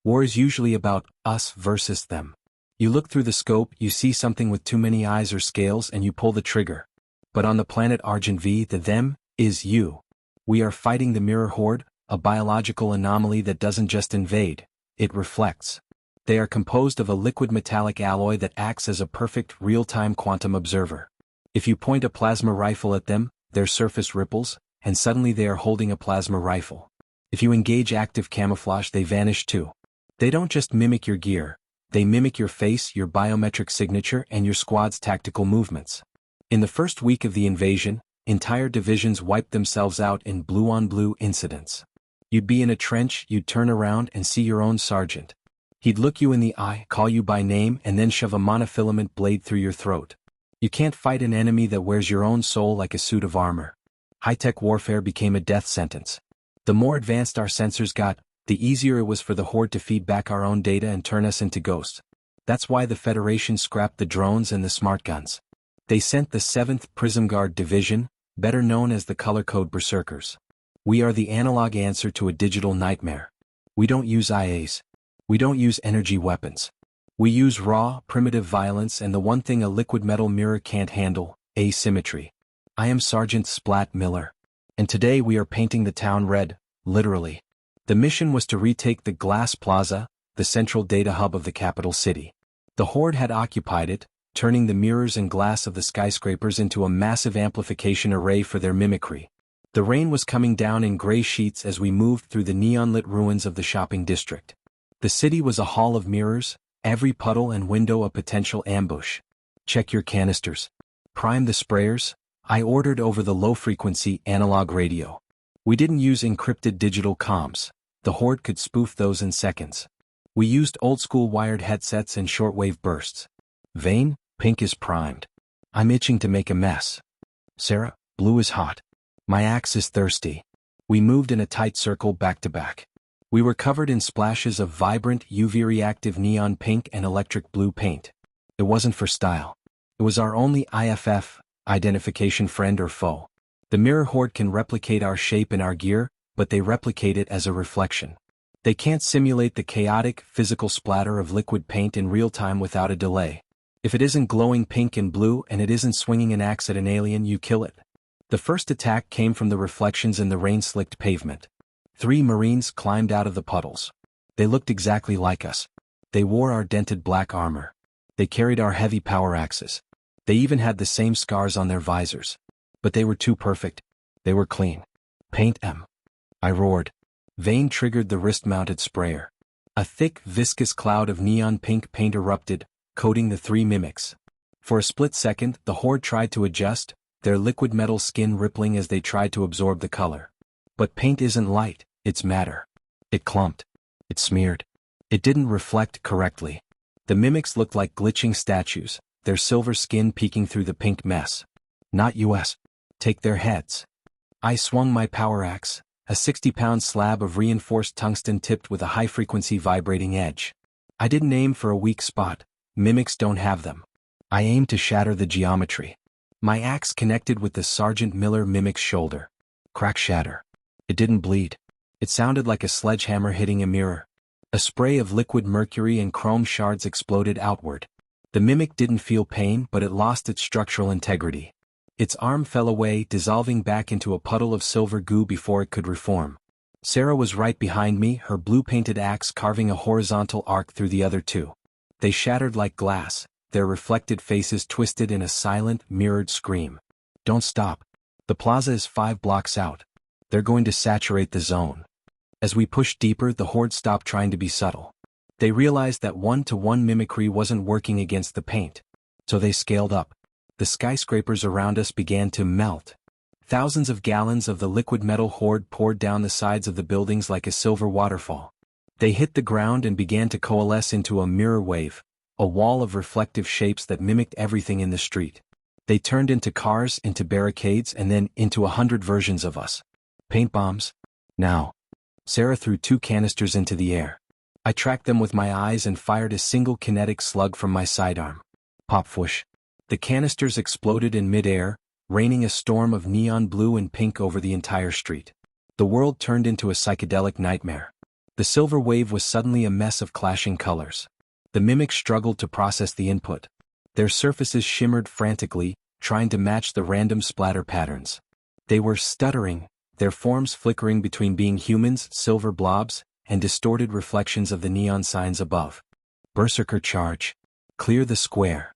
War is usually about us versus them. You look through the scope, you see something with too many eyes or scales, and you pull the trigger. But on the planet Argent V, the them is you. We are fighting the Mirror-Horde, a biological anomaly that doesn't just invade, it reflects. They are composed of a liquid metallic alloy that acts as a perfect real-time quantum observer. If you point a plasma rifle at them, their surface ripples, and suddenly they are holding a plasma rifle. If you engage active camouflage, they vanish too. They don't just mimic your gear, they mimic your face, your biometric signature, and your squad's tactical movements. In the first week of the invasion, entire divisions wiped themselves out in blue-on-blue incidents. You'd be in a trench, you'd turn around and see your own sergeant. He'd look you in the eye, call you by name, and then shove a monofilament blade through your throat. You can't fight an enemy that wears your own soul like a suit of armor. High-tech warfare became a death sentence. The more advanced our sensors got, the easier it was for the Horde to feed back our own data and turn us into ghosts. That's why the Federation scrapped the drones and the smart guns. They sent the 7th Prism Guard Division, better known as the Color-Code Berserkers. We are the analog answer to a digital nightmare. We don't use IAs. We don't use energy weapons. We use raw, primitive violence and the one thing a liquid metal mirror can't handle, asymmetry. I am Sergeant Splat Miller. And today we are painting the town red, literally. The mission was to retake the Glass Plaza, the central data hub of the capital city. The Horde had occupied it, turning the mirrors and glass of the skyscrapers into a massive amplification array for their mimicry. The rain was coming down in gray sheets as we moved through the neon-lit ruins of the shopping district. The city was a hall of mirrors, every puddle and window a potential ambush. Check your canisters. Prime the sprayers. I ordered over the low-frequency analog radio. We didn't use encrypted digital comms. The Horde could spoof those in seconds. We used old-school wired headsets and shortwave bursts. Vane, pink is primed. I'm itching to make a mess. Sarah, blue is hot. My axe is thirsty. We moved in a tight circle back to back. We were covered in splashes of vibrant UV-reactive neon pink and electric blue paint. It wasn't for style. It was our only IFF, identification friend or foe. The Mirror-Horde can replicate our shape and our gear, but they replicate it as a reflection. They can't simulate the chaotic, physical splatter of liquid paint in real time without a delay. If it isn't glowing pink and blue and it isn't swinging an axe at an alien, you kill it. The first attack came from the reflections in the rain-slicked pavement. 3 Marines climbed out of the puddles. They looked exactly like us. They wore our dented black armor. They carried our heavy power axes. They even had the same scars on their visors. But they were too perfect. They were clean. Paint them. I roared. Vane triggered the wrist-mounted sprayer. A thick, viscous cloud of neon pink paint erupted, coating the 3 mimics. For a split second, the Horde tried to adjust, their liquid metal skin rippling as they tried to absorb the color. But paint isn't light, it's matter. It clumped. It smeared. It didn't reflect correctly. The mimics looked like glitching statues, their silver skin peeking through the pink mess. Not US. Take their heads. I swung my power axe, a 60-pound slab of reinforced tungsten tipped with a high-frequency vibrating edge. I didn't aim for a weak spot. Mimics don't have them. I aimed to shatter the geometry. My axe connected with the Sergeant Miller mimic's shoulder. Crack shatter. It didn't bleed. It sounded like a sledgehammer hitting a mirror. A spray of liquid mercury and chrome shards exploded outward. The mimic didn't feel pain, but it lost its structural integrity. Its arm fell away, dissolving back into a puddle of silver goo before it could reform. Sarah was right behind me, her blue-painted axe carving a horizontal arc through the other 2. They shattered like glass, their reflected faces twisted in a silent, mirrored scream. Don't stop. The plaza is 5 blocks out. They're going to saturate the zone. As we pushed deeper, the Horde stopped trying to be subtle. They realized that one-to-one mimicry wasn't working against the paint. So they scaled up. The skyscrapers around us began to melt. Thousands of gallons of the liquid metal Horde poured down the sides of the buildings like a silver waterfall. They hit the ground and began to coalesce into a mirror wave, a wall of reflective shapes that mimicked everything in the street. They turned into cars, into barricades, and then into 100 versions of us. Paint bombs? Now. Sarah threw 2 canisters into the air. I tracked them with my eyes and fired a single kinetic slug from my sidearm. Pop whoosh. The canisters exploded in mid-air, raining a storm of neon blue and pink over the entire street. The world turned into a psychedelic nightmare. The silver wave was suddenly a mess of clashing colors. The mimics struggled to process the input. Their surfaces shimmered frantically, trying to match the random splatter patterns. They were stuttering, their forms flickering between being humans, silver blobs, and distorted reflections of the neon signs above. Berserker charge. Clear the square.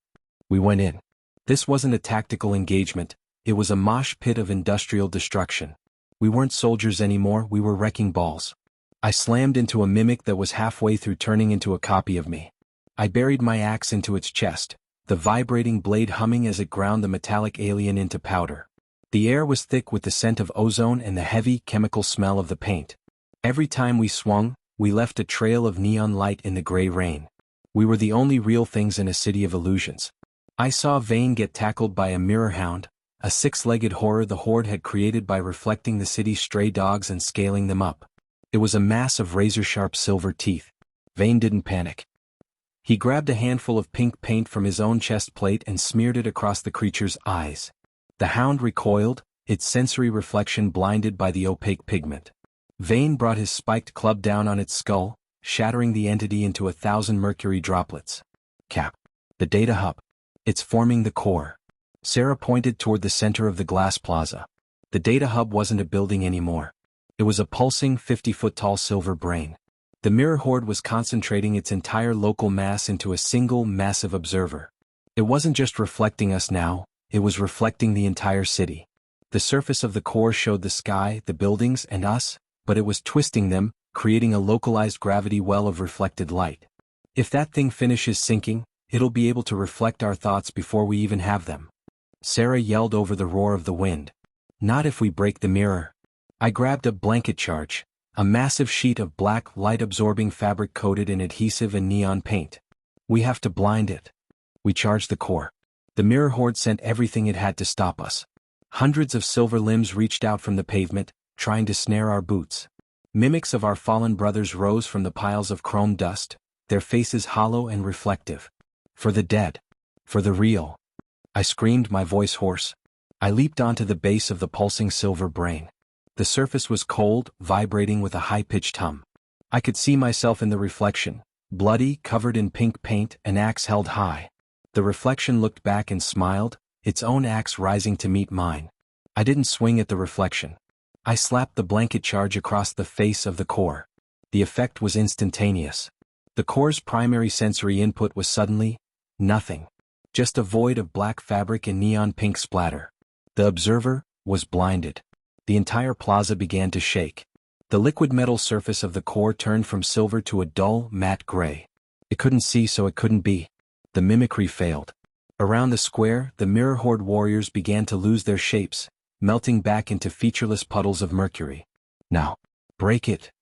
We went in. This wasn't a tactical engagement, it was a mosh pit of industrial destruction. We weren't soldiers anymore, we were wrecking balls. I slammed into a mimic that was halfway through turning into a copy of me. I buried my axe into its chest, the vibrating blade humming as it ground the metallic alien into powder. The air was thick with the scent of ozone and the heavy, chemical smell of the paint. Every time we swung, we left a trail of neon light in the gray rain. We were the only real things in a city of illusions. I saw Vane get tackled by a Mirror-Hound, a six-legged horror the Horde had created by reflecting the city's stray dogs and scaling them up. It was a mass of razor-sharp silver teeth. Vane didn't panic. He grabbed a handful of pink paint from his own chest plate and smeared it across the creature's eyes. The hound recoiled, its sensory reflection blinded by the opaque pigment. Vane brought his spiked club down on its skull, shattering the entity into 1,000 mercury droplets. Cap. The data hub. It's forming the core. Sarah pointed toward the center of the glass plaza. The data hub wasn't a building anymore. It was a pulsing 50-foot-tall silver brain. The Mirror-Horde was concentrating its entire local mass into a single massive observer. It wasn't just reflecting us now, it was reflecting the entire city. The surface of the core showed the sky, the buildings, and us, but it was twisting them, creating a localized gravity well of reflected light. If that thing finishes sinking, it'll be able to reflect our thoughts before we even have them. Sarah yelled over the roar of the wind. Not if we break the mirror. I grabbed a blanket charge, a massive sheet of black, light-absorbing fabric coated in adhesive and neon paint. We have to blind it. We charged the core. The Mirror-Horde sent everything it had to stop us. Hundreds of silver limbs reached out from the pavement, trying to snare our boots. Mimics of our fallen brothers rose from the piles of chrome dust, their faces hollow and reflective. For the dead. For the real. I screamed, my voice hoarse. I leaped onto the base of the pulsing silver brain. The surface was cold, vibrating with a high-pitched hum. I could see myself in the reflection, bloody, covered in pink paint, an axe held high. The reflection looked back and smiled, its own axe rising to meet mine. I didn't swing at the reflection. I slapped the blanket charge across the face of the core. The effect was instantaneous. The core's primary sensory input was suddenly nothing. Just a void of black fabric and neon pink splatter. The observer was blinded. The entire plaza began to shake. The liquid metal surface of the core turned from silver to a dull, matte gray. It couldn't see, so it couldn't be. The mimicry failed. Around the square, the Mirror-Horde warriors began to lose their shapes, melting back into featureless puddles of mercury. Now, break it.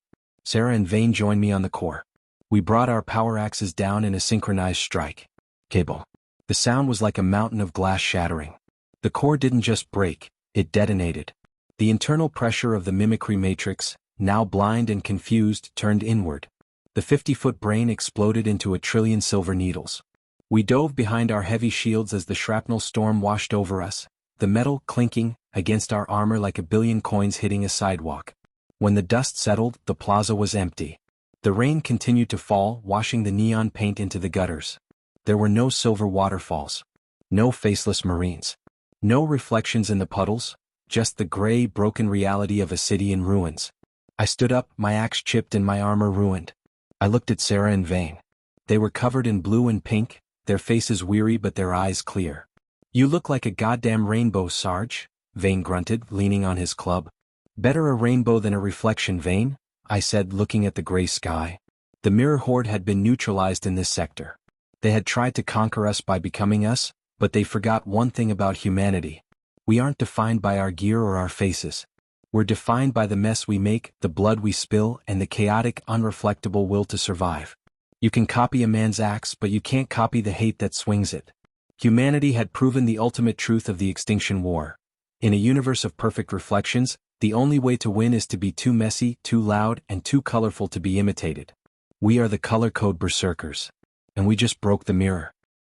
Sarah and Vane joined me on the core. We brought our power axes down in a synchronized strike. Cable. The sound was like a mountain of glass shattering. The core didn't just break, it detonated. The internal pressure of the mimicry matrix, now blind and confused, turned inward. The 50-foot brain exploded into 1,000,000,000,000 silver needles. We dove behind our heavy shields as the shrapnel storm washed over us, the metal clinking against our armor like 1,000,000,000 coins hitting a sidewalk. When the dust settled, the plaza was empty. The rain continued to fall, washing the neon paint into the gutters. There were no silver waterfalls. No faceless marines. No reflections in the puddles, just the gray, broken reality of a city in ruins. I stood up, my axe chipped and my armor ruined. I looked at Sarah and Vane. They were covered in blue and pink, their faces weary but their eyes clear. You look like a goddamn rainbow, Sarge, Vane grunted, leaning on his club. Better a rainbow than a reflection, Vane, I said, looking at the gray sky. The Mirror-Horde had been neutralized in this sector. They had tried to conquer us by becoming us, but they forgot one thing about humanity. We aren't defined by our gear or our faces. We're defined by the mess we make, the blood we spill, and the chaotic, unreflectable will to survive. You can copy a man's axe, but you can't copy the hate that swings it. Humanity had proven the ultimate truth of the Extinction War. In a universe of perfect reflections, the only way to win is to be too messy, too loud, and too colorful to be imitated. We are the Color-Code Berserkers. And we just broke the mirror.